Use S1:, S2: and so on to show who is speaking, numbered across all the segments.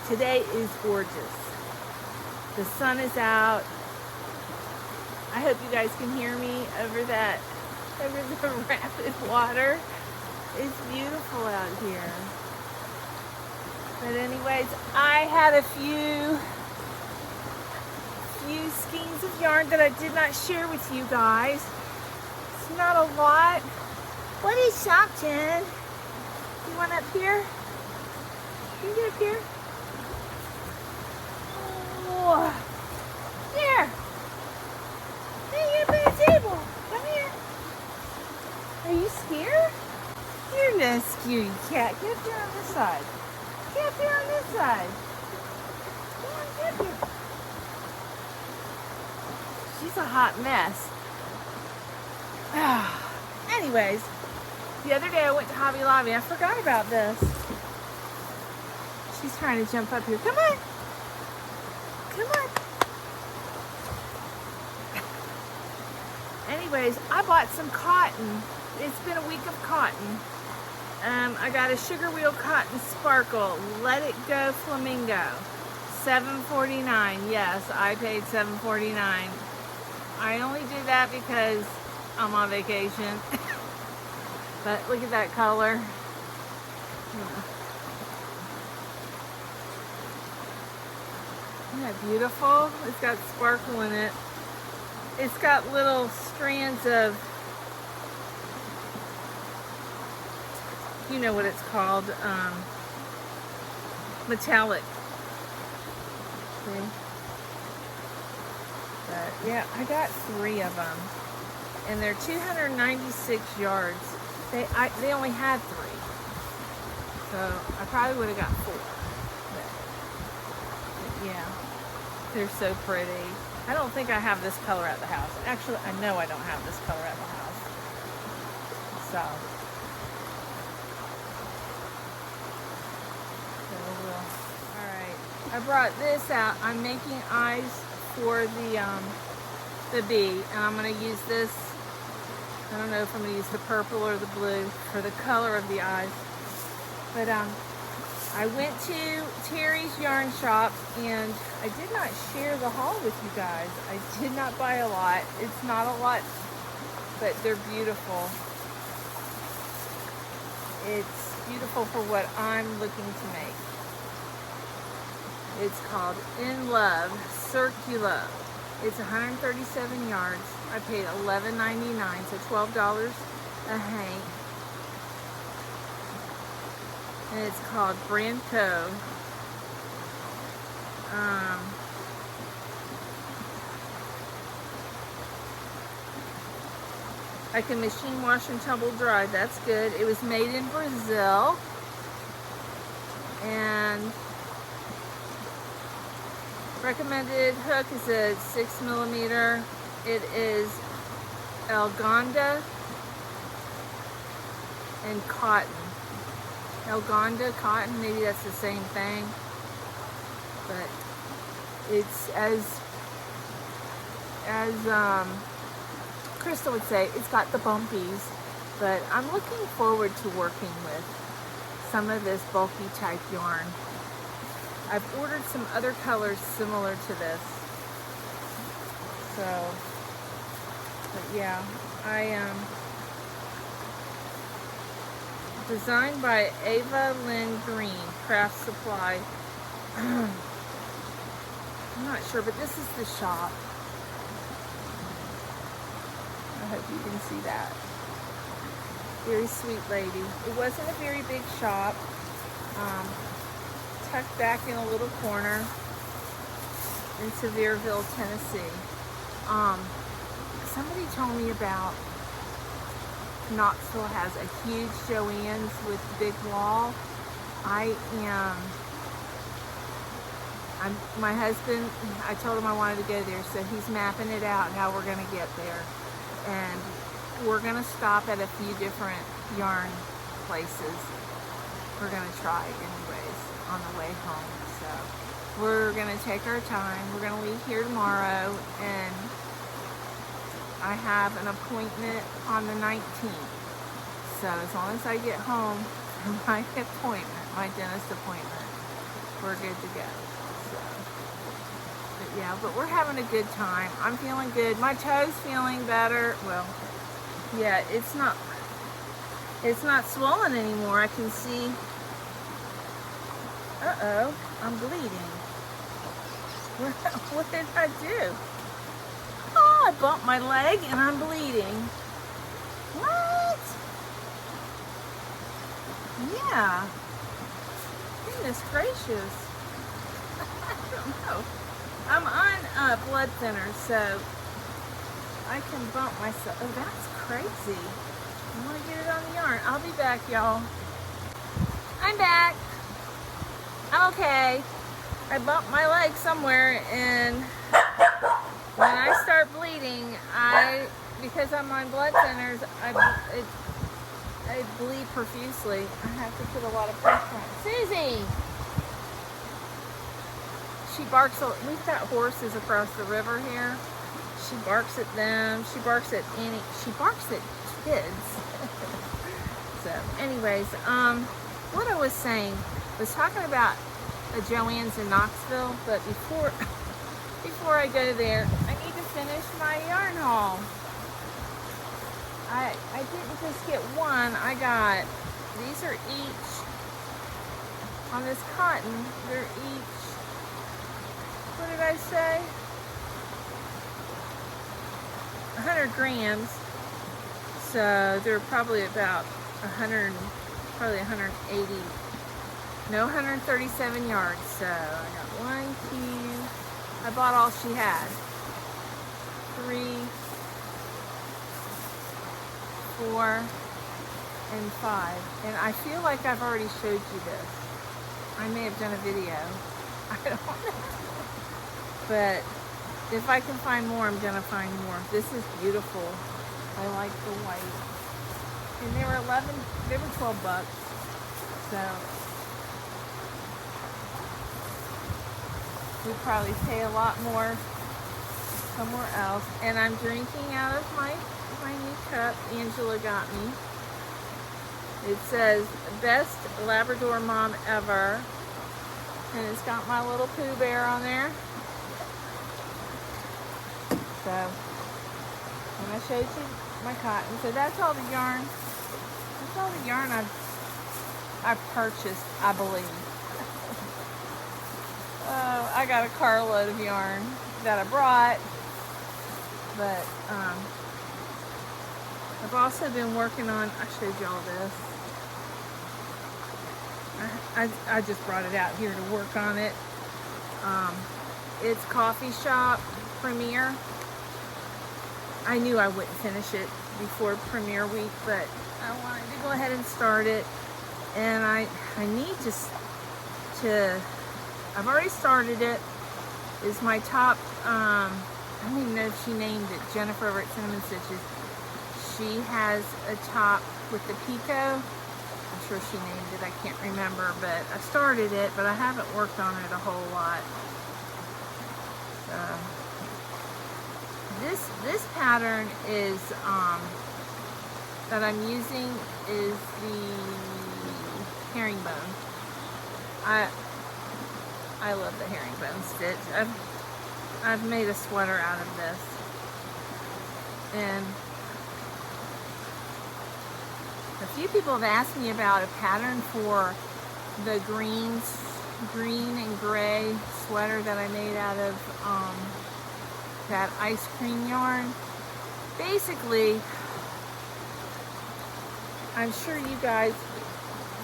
S1: Today is gorgeous. The sun is out. I hope you guys can hear me over the rapid water. It's beautiful out here. But anyways, I had a few skeins of yarn that I did not share with you guys. It's not a lot. What is something? You want up here? Can you get up here? Oh, there. Hey, get up at the table. Come here. Are you scared? You're no scaredy cat. Get up here on this side. Get up here on this side. Come on, get up here. She's a hot mess. Anyways, the other day I went to Hobby Lobby. I forgot about this. She's trying to jump up here. Come on. Come on. Anyways, I bought some cotton. It's been a week of cotton. I got a Sugar Wheel Cotton Sparkle. Let It Go Flamingo. $7.49. Yes, I paid $7.49. I only did that because I'm on vacation. But look at that color. Isn't that beautiful? It's got sparkle in it. It's got little strands of, you know what it's called, metallic. See? But yeah, I got 3 of them. And they're 296 yards. They only had 3. So I probably would have got 4. But yeah, they're so pretty. I don't think I have this color at the house. Actually, I know I don't have this color at the house. So alright. I brought this out. I'm making eyes for the bee. And I'm going to use this. I don't know if I'm going to use the purple or the blue for the color of the eyes. But I went to Terry's yarn shop and I did not share the haul with you guys. I did not buy a lot. It's not a lot, but they're beautiful. It's beautiful for what I'm looking to make. It's called In Love Circular. It's 137 yards. I paid $11.99, so $12 a hank. And it's called Branco. I can machine wash and tumble dry. That's good. It was made in Brazil. And recommended hook is a 6mm. It is Elgonda and cotton. Elgonda cotton, maybe that's the same thing. But it's as Crystal would say, it's got the bumpies. But I'm looking forward to working with some of this bulky type yarn. I've ordered some other colors similar to this. So, but yeah, designed by Ava Lynn Green, Craft Supply. I'm not sure, but this is the shop. I hope you can see that. Very sweet lady. It wasn't a very big shop. Tucked back in a little corner in Sevierville, Tennessee. Somebody told me about Knoxville has a huge Joann's with big wall. My husband, I told him I wanted to go there, so he's mapping it out how we're going to get there. And we're going to stop at a few different yarn places. We're going to try anyways on the way home. So we're going to take our time. We're going to leave here tomorrow, and I have an appointment on the 19th. So as long as I get home from my appointment, my dentist appointment, we're good to go. So, but yeah, but we're having a good time. I'm feeling good. My toe's feeling better. Well, yeah, it's not swollen anymore. I can see. Uh-oh, I'm bleeding. What did I do? Oh, I bumped my leg and I'm bleeding. What? Yeah. Goodness gracious. I don't know. I'm on blood thinner, so I can bump myself. Oh, that's crazy. I want to get it on the yarn. I'll be back, y'all. I'm back. I'm okay. I bumped my leg somewhere, and when I start bleeding, because I'm on blood thinners, I bleed profusely. I have to put a lot of pressure on. Susie! She barks. We've got horses across the river here. She barks at them. She barks at kids. So, anyways, what I was saying was talking about the Joann's in Knoxville, but before I go there, I need to finish my yarn haul. I didn't just get one. I got, these are each, on this cotton, they're each, what did I say? 100 grams. So they're probably about 100, probably 180, no, 137 yards. So I got 1, 2, I bought all she had. 3, 4, and 5. And I feel like I've already showed you this. I may have done a video. I don't know. But if I can find more, I'm gonna find more. This is beautiful. I like the white. And they were 12 bucks. So we'd probably pay a lot more somewhere else. And I'm drinking out of my new cup Angela got me. It says best Labrador mom ever. And it's got my little Pooh Bear on there. So, and I showed you my cotton. So that's all the yarn. That's all the yarn I've purchased, I believe. Oh, I got a carload of yarn that I brought. But I've also been working on, I showed y'all this. I just brought it out here to work on it. It's Coffee Shop Premiere. I knew I wouldn't finish it before premiere week, but I wanted to go ahead and start it. And I need to I've already started it. It's my top, I don't even know if she named it, Jennifer over at Cinnamon Stitches. She has a top with the Pico. I'm sure she named it, I can't remember, but I started it, but I haven't worked on it a whole lot. This pattern is that I'm using is the herringbone. I love the herringbone stitch. I've made a sweater out of this, and a few people have asked me about a pattern for the green and gray sweater that I made out of that ice cream yarn. Basically, I'm sure you guys,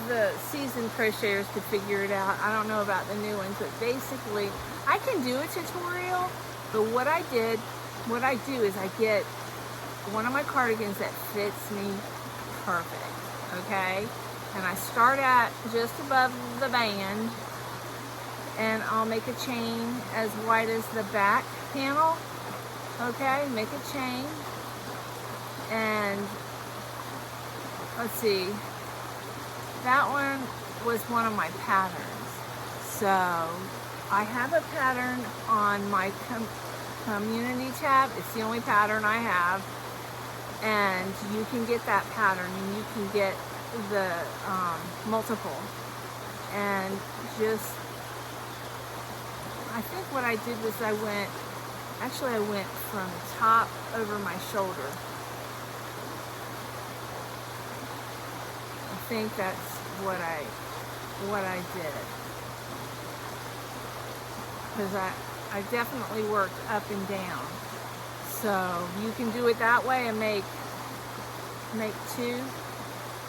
S1: the seasoned crocheters, could figure it out. I don't know about the new ones, but basically, I can do a tutorial, but what I do is I get one of my cardigans that fits me perfect, okay? And I start at just above the band, and I'll make a chain as wide as the back panel, okay? Make a chain, and let's see, that one was one of my patterns. So I have a pattern on my community tab. It's the only pattern I have, and you can get that pattern, and you can get the multiple, and just think what I did was I went from top over my shoulder. I think that's what I did. Because I definitely worked up and down. So you can do it that way and make two,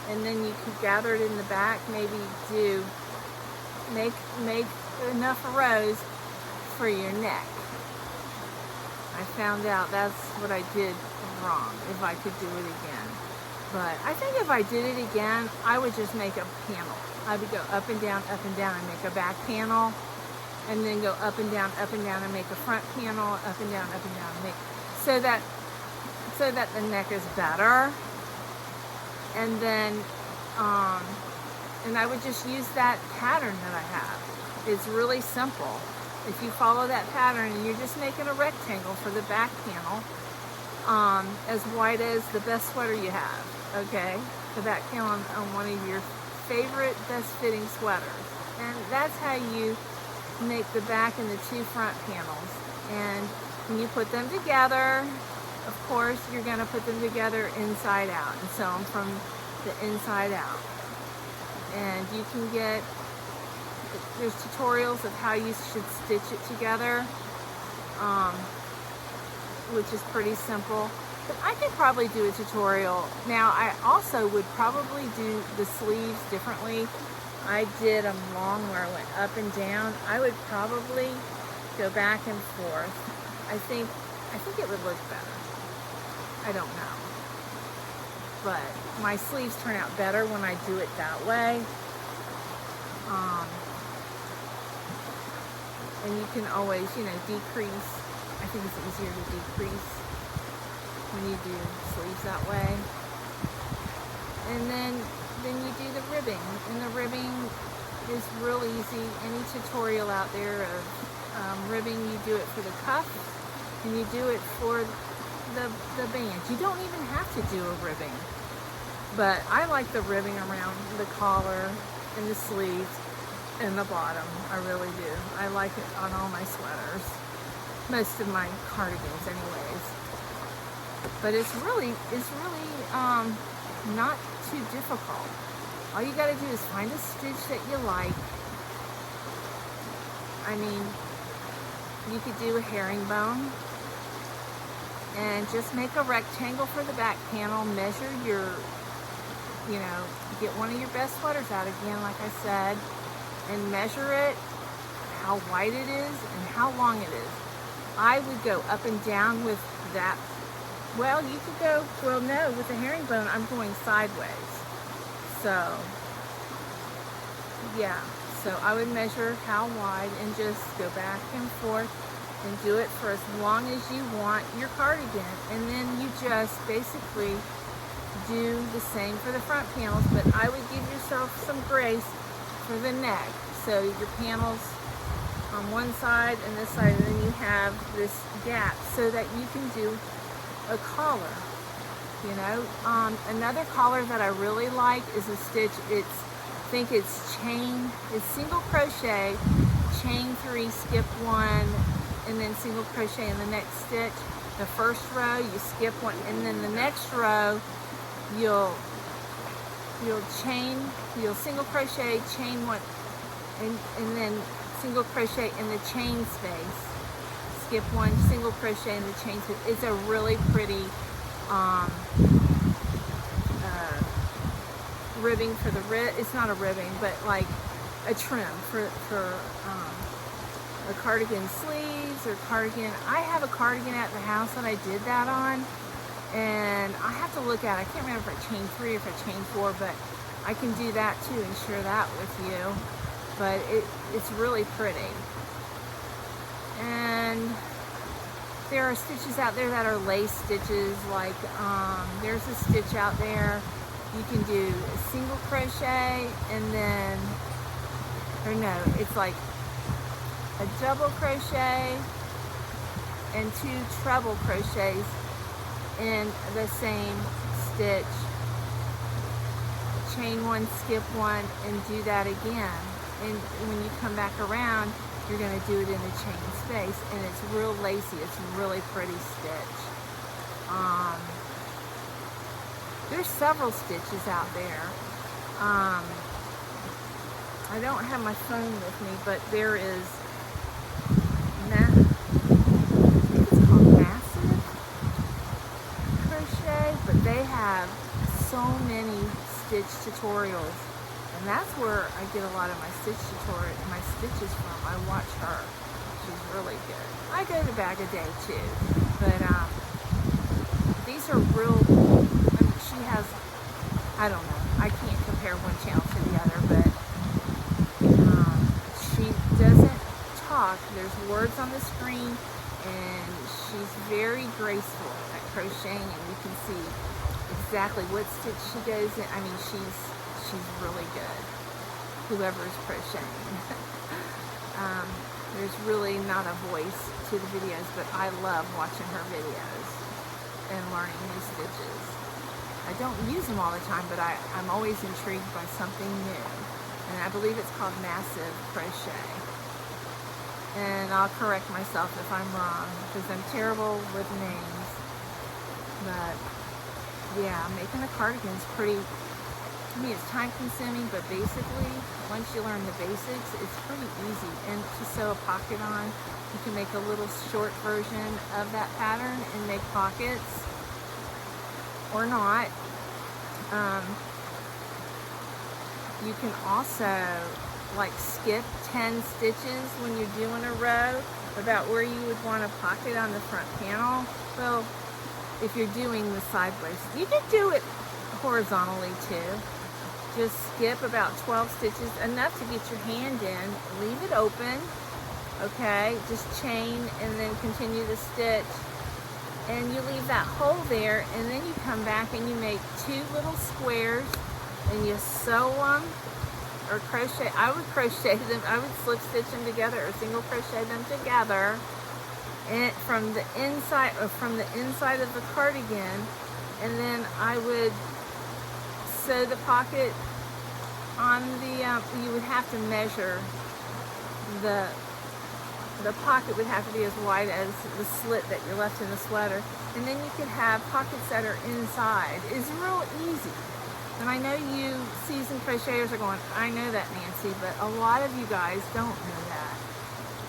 S1: and then you can gather it in the back. Maybe make enough rows for your neck. I found out that's what I did wrong, if I could do it again. But I think if I did it again, I would just make a panel. I would go up and down, and make a back panel, and then go up and down, and make a front panel, up and down, and make, so that the neck is better. And then, and I would just use that pattern that I have. It's really simple. If you follow that pattern, and you're just making a rectangle for the back panel, as wide as the best sweater you have, okay? The back panel on one of your favorite, best fitting sweaters. And that's how you make the back and the two front panels. And when you put them together, of course, you're going to put them together inside out and sew them from the inside out. And you can get, there's tutorials of how you should stitch it together, which is pretty simple. But I could probably do a tutorial. Now, I also would probably do the sleeves differently. I did them long where I went up and down. I would probably go back and forth. I think it would look better. I don't know. But my sleeves turn out better when I do it that way. And you can always, decrease. I think it's easier to decrease when you do sleeves that way. And then you do the ribbing. And the ribbing is real easy. Any tutorial out there of ribbing, you do it for the cuff and you do it for the band. You don't even have to do a ribbing. But I like the ribbing around the collar and the sleeves and the bottom. I really do. I like it on all my sweaters. Most of my cardigans anyways. But it's really not too difficult. All you gotta do is find a stitch that you like. I mean, you could do a herringbone and just make a rectangle for the back panel. Measure your, get one of your best sweaters out again, like I said, and measure it, how wide it is and how long it is. I would go up and down with that. Well, you could go, well, no, with the herringbone, I'm going sideways. So, yeah. So I would measure how wide and just go back and forth and do it for as long as you want your cardigan. And then you just basically do the same for the front panels, but I would give yourself some grace for the neck. So your panels on one side and this side, and then you have this gap so that you can do a collar. Another collar that I really like is a stitch. I think it's single crochet, chain 3, skip 1, and then single crochet in the next stitch. The first row you skip 1, and then the next row you'll single crochet, chain 1, and then single crochet in the chain space. Skip 1, single crochet in the chain space. It's a really pretty ribbing for the it's not a ribbing, but like a trim for a cardigan sleeves or cardigan. I have a cardigan at the house that I did that on, and I have to look at it. I can't remember if I chain 3 or if I chain 4, but I can do that too and share that with you. But it's really pretty. And there are stitches out there that are lace stitches, like there's a stitch out there. You can do a single crochet and then, or no, it's like a double crochet and 2 treble crochets in the same stitch. Chain 1, skip 1, and do that again. And when you come back around, you're going to do it in a chain space, and it's real lacy. It's a really pretty stitch. There's several stitches out there. I don't have my phone with me, but there is, I think it's called Massive Crochet, but they have so many stitch tutorials, and that's where I get a lot of my stitches from. I watch her. She's really good. I go to Bag a Day too, but these are real. I mean, she has, I don't know, I can't compare one channel to the other, but she doesn't talk. There's words on the screen, and she's very graceful at crocheting, and you can see exactly what stitch she goes in. I mean, she's really good, whoever's crocheting. There's really not a voice to the videos, but I love watching her videos and learning new stitches. I don't use them all the time, but I'm always intrigued by something new. And I believe it's called Massive Crochet. And I'll correct myself if I'm wrong, because I'm terrible with names. But yeah, making a cardigan is pretty, I mean, it's time consuming, but basically, once you learn the basics, it's pretty easy. And to sew a pocket on, you can make a little short version of that pattern and make pockets, or not. You can also like skip 10 stitches when you're doing a row about where you would want a pocket on the front panel. Well, if you're doing the sideways, you can do it horizontally too. Just skip about 12 stitches, enough to get your hand in, leave it open, okay, just chain and then continue the stitch, and you leave that hole there, and then you come back and you make 2 little squares and you sew them, or crochet. I would crochet them, I would slip stitch them together or single crochet them together, and from the inside, or from the inside of the cardigan, and then I would sew the pocket on the, you would have to measure the pocket would have to be as wide as the slit that you left in the sweater, and then you could have pockets that are inside. It's real easy. And I know you seasoned crocheters are going, I know that, Nancy, but a lot of you guys don't know that.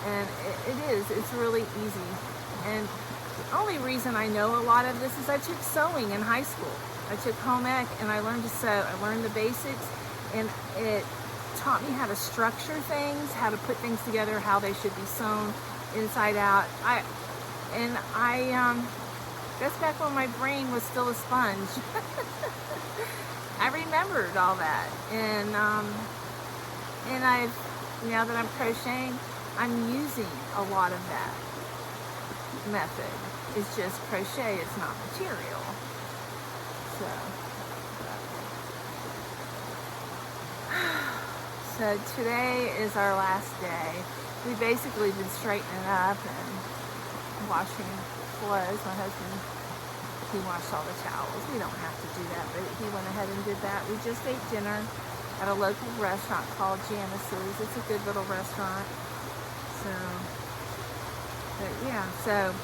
S1: And it's really easy. And the only reason I know a lot of this is I took sewing in high school. I took home ec and I learned to sew. I learned the basics, and it taught me how to structure things, how to put things together, how they should be sewn inside out. That's back when my brain was still a sponge. I remembered all that, and now that I'm crocheting, I'm using a lot of that method. It's just crochet, it's not material. So today is our last day. We've basically been straightening up and washing clothes. My husband, he washed all the towels. We don't have to do that, but he went ahead and did that. We just ate dinner at a local restaurant called Janice's. It's a good little restaurant. But yeah, so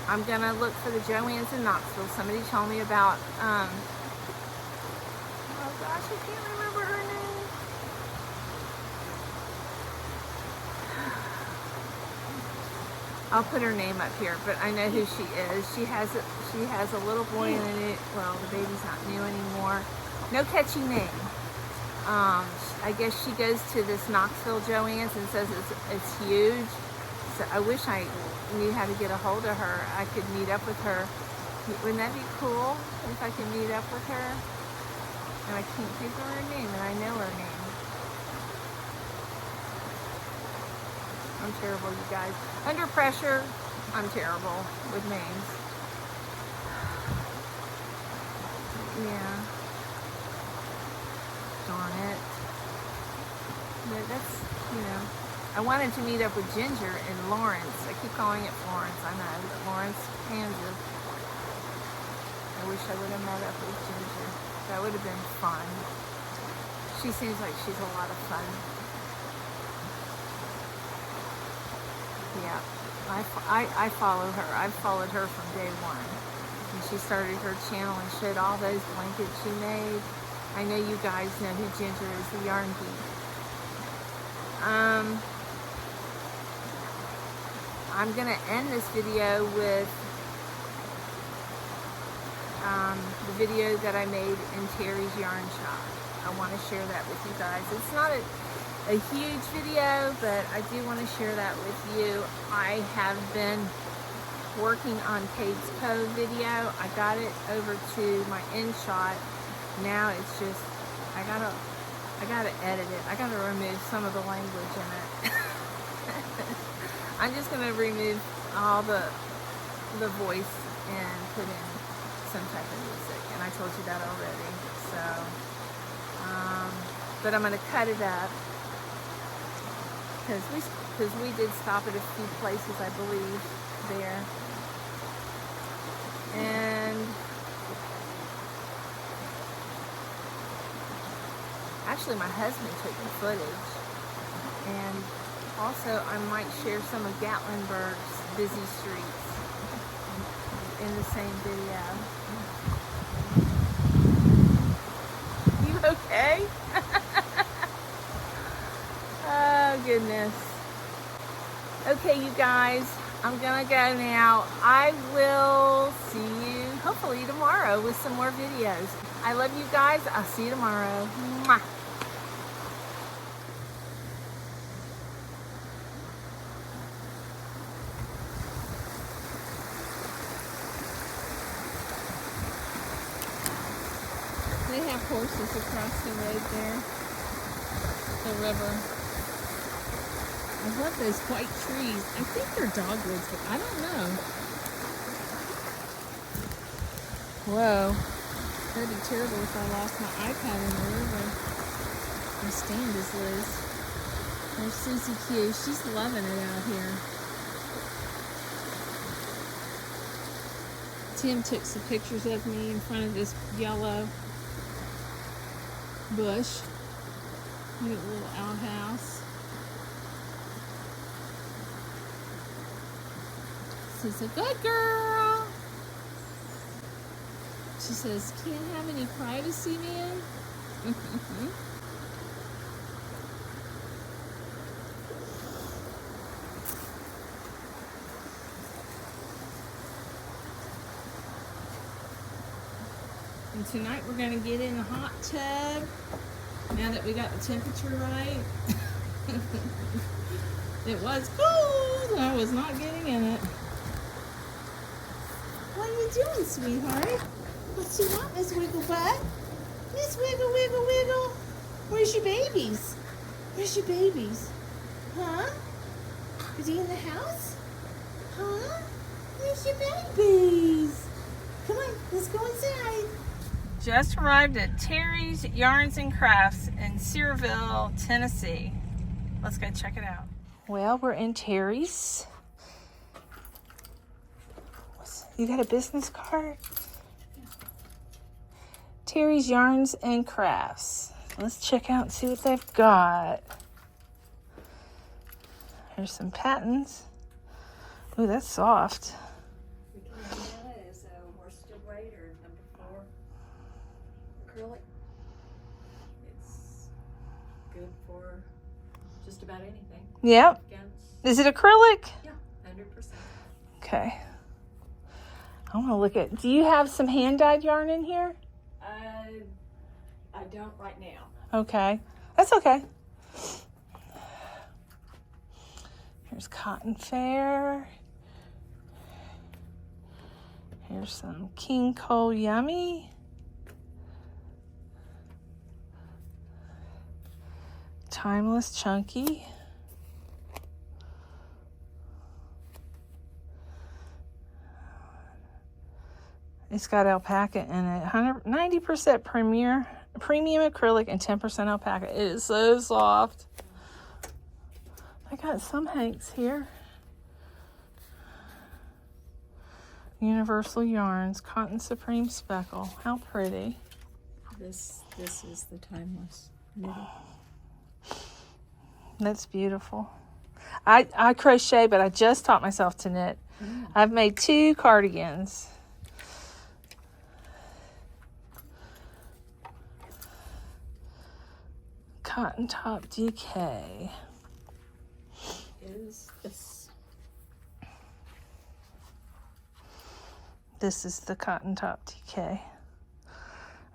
S1: I'm gonna look for the Joann's in Knoxville. Somebody told me about, oh gosh, I can't remember her name. I'll put her name up here, but I know who she is. She has a little boy in it. Well, the baby's not new anymore. No catchy name. I guess she goes to this Knoxville Joann's and says it's huge. So I wish I knew how to get a hold of her. I could meet up with her. Wouldn't that be cool if I could meet up with her? And I can't think of her name, and I know her name. I'm terrible, you guys. Under pressure, I'm terrible with names. Yeah. Darn it. But that's, I wanted to meet up with Ginger in Lawrence. I keep calling it Florence, I know, but Lawrence, Kansas. I wish I would have met up with Ginger. That would have been fun. She seems like she's a lot of fun. Yeah, I follow her. I've followed her from day one. And she started her channel and showed all those blankets she made. I know you guys know who Ginger is, the yarn geek. I'm going to end this video with the video that I made in Terry's yarn shop. I want to share that with you guys. It's not a huge video, but I do want to share that with you. I have been working on Kate's Cove video. I got it over to my InShot. Now it's just, I gotta edit it. I gotta remove some of the language in it. I'm just gonna remove all the voice and put in some type of music, and I told you that already. So, but I'm gonna cut it up because we did stop at a few places, I believe, there, and actually my husband took the footage, and also I might share some of Gatlinburg's busy streets in the same video. You okay? Oh goodness. Okay, you guys, I'm gonna go now. I will see you hopefully tomorrow with some more videos. I love you guys. I'll see you tomorrow. Mwah. They have horses across the road there, the river. I love those white trees. I think they're dogwoods, but I don't know. Whoa. That'd be terrible if I lost my iPad in the river. My stand is loose. There's Susie Q. She's loving it out here. Tim took some pictures of me in front of this yellow bush. Look at the little outhouse. She's a good girl. She says, can't have any privacy, man. And tonight we're going to get in a hot tub. Now that we got the temperature right. It was cold. I was not getting in it. What are you doing, sweetheart? What you want, Miss Wigglebutt? Miss Wiggle, Wiggle, Wiggle. Where's your babies? Where's your babies? Huh? Is he in the house? Huh? Where's your babies? Come on, let's go inside. Just arrived at Terry's Yarns and Crafts in Sevierville, Tennessee. Let's go check it out. Well, we're in Terry's. You got a business card? Yeah. Terry's Yarns and Crafts. Let's check out and see what they've got. Here's some patterns. Ooh, that's soft.
S2: We can have that as a worsted weight or number 4 acrylic. It's good for just about anything.
S1: Yep. Is it acrylic?
S2: Yeah, 100%.
S1: Okay. I want to look at, do you have some hand-dyed yarn in here?
S2: I don't right now.
S1: Okay. That's okay. Here's Cotton Fair. Here's some King Cole Yummy. Timeless Chunky. It's got alpaca in it. 90% premium acrylic and 10% alpaca. It is so soft. I got some hanks here. Universal Yarns, Cotton Supreme Speckle. How pretty.
S2: This is the timeless knitting.
S1: That's beautiful. I crochet, but I just taught myself to knit. I've made 2 cardigans. Cotton Top DK.
S2: Is this?
S1: This is the Cotton Top DK.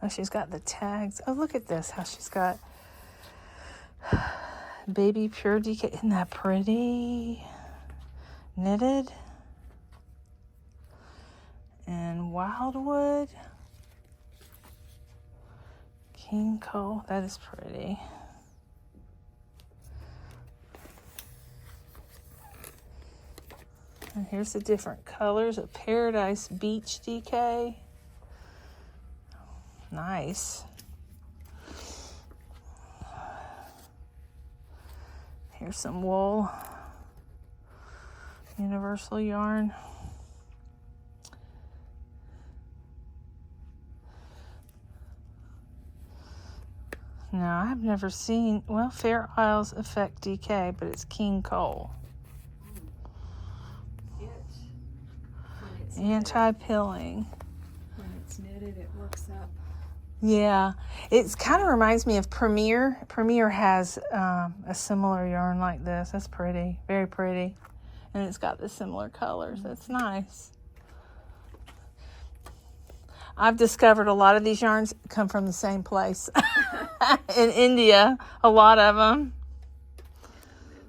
S1: Oh, she's got the tags. Oh, look at this, how she's got Baby Pure DK. Isn't that pretty? Knitted. And Wildwood. King Cole. That is pretty. And here's the different colors of Paradise Beach DK. Nice. Here's some wool. Universal yarn. Now, I've never seen, well, Fair Isles Effect DK, but it's King Cole. Anti-pilling.
S2: When it's knitted, it works up.
S1: Yeah, it kind of reminds me of Premier. Premier has a similar yarn like this. That's pretty, very pretty. And it's got the similar colors. That's nice. I've discovered a lot of these yarns come from the same place. In India, a lot of them.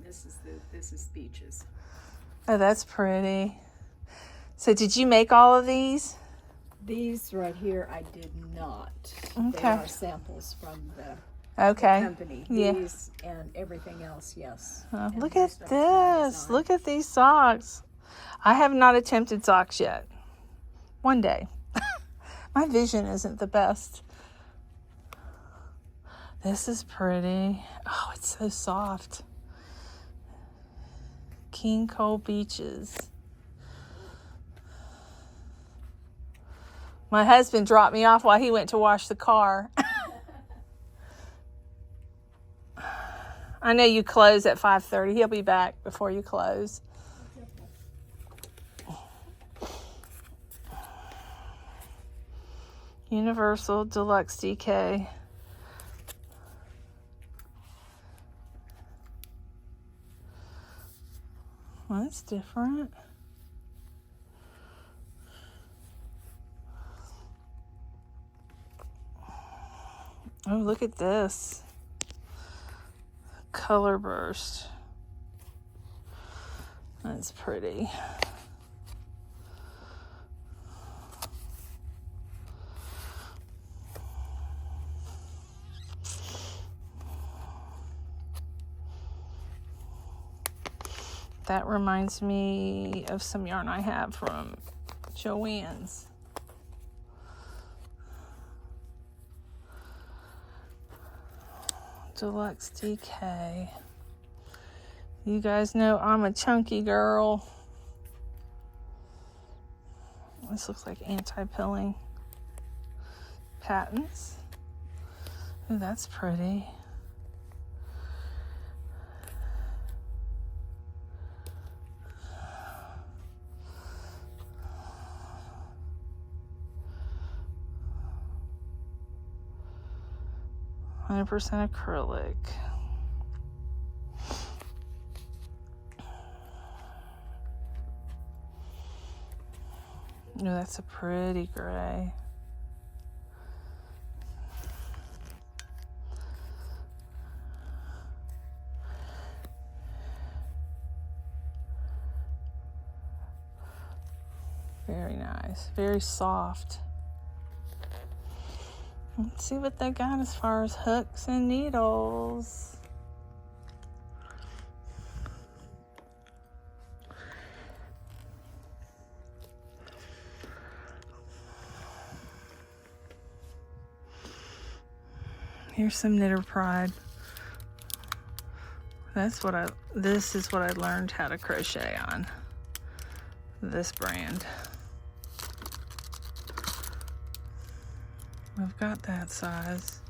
S2: This is Beaches.
S1: Oh, that's pretty. So did you make all of these?
S2: These right here, I did not.
S1: Okay.
S2: They are samples from the
S1: Okay.
S2: company.
S1: Yeah.
S2: These and everything else, yes.
S1: Oh,
S2: And
S1: look
S2: the
S1: at
S2: rest of it's my
S1: this.
S2: design.
S1: Look at these socks. I have not attempted socks yet. One day. My vision isn't the best. This is pretty. Oh, it's so soft. King Cole Beaches. My husband dropped me off while he went to wash the car. I know you close at 5:30. He'll be back before you close. Universal Deluxe DK. Well, that's different. Oh, look at this. Color burst. That's pretty. That reminds me of some yarn I have from Joann's. Deluxe DK. You guys know I'm a chunky girl. This looks like anti-pilling patents. Ooh, that's pretty. %, acrylic. No, that's a pretty gray. Very nice. Very soft. Let's see what they got as far as hooks and needles. Here's some Knitter Pride. This is what I learned how to crochet on. This brand. I've got that size.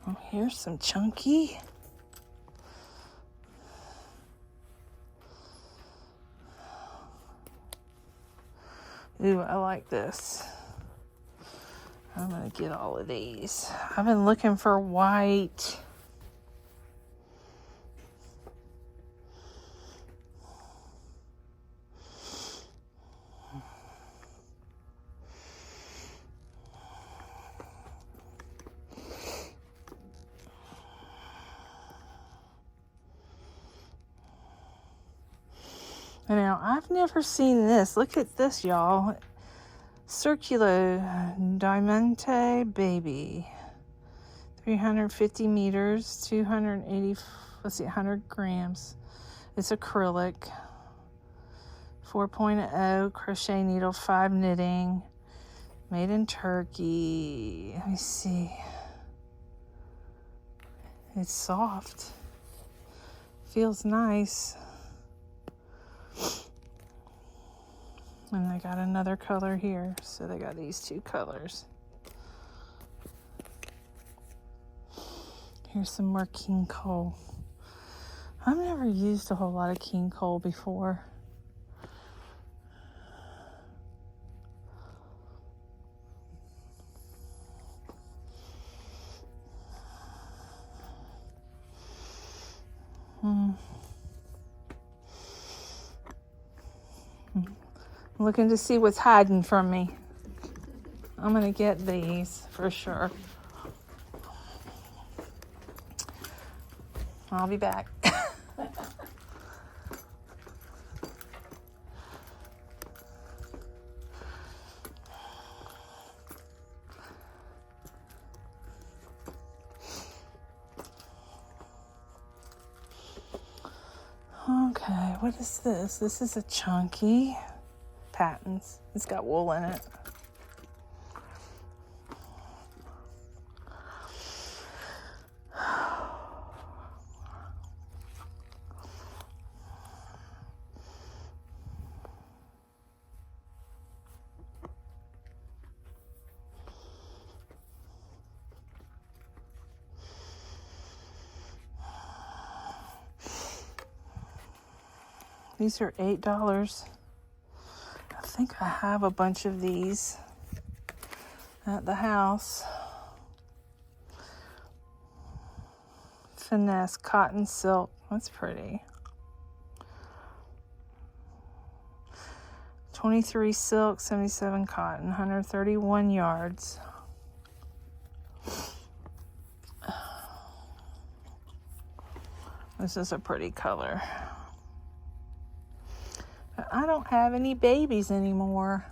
S1: Oh, here's some chunky. Ooh, I like this. I'm gonna get all of these. I've been looking for white. Now, I've never seen this. Look at this, y'all. Circulo Diamante Baby. 350 meters, 280, let's see, 100 grams. It's acrylic. 4.0 crochet needle, 5 knitting. Made in Turkey. Let me see. It's soft. Feels nice. And they got another color here. So they got these two colors. Here's some more king coal. I've never used a whole lot of king coal before. I'm looking to see what's hiding from me. I'm gonna get these for sure. I'll be back. Okay, what is this? This is a chunky patterns. It's got wool in it. These are $8. I think I have a bunch of these at the house. Finesse cotton silk. That's pretty. 23 silk, 77 cotton, 131 yards. This is a pretty color. I don't have any babies anymore.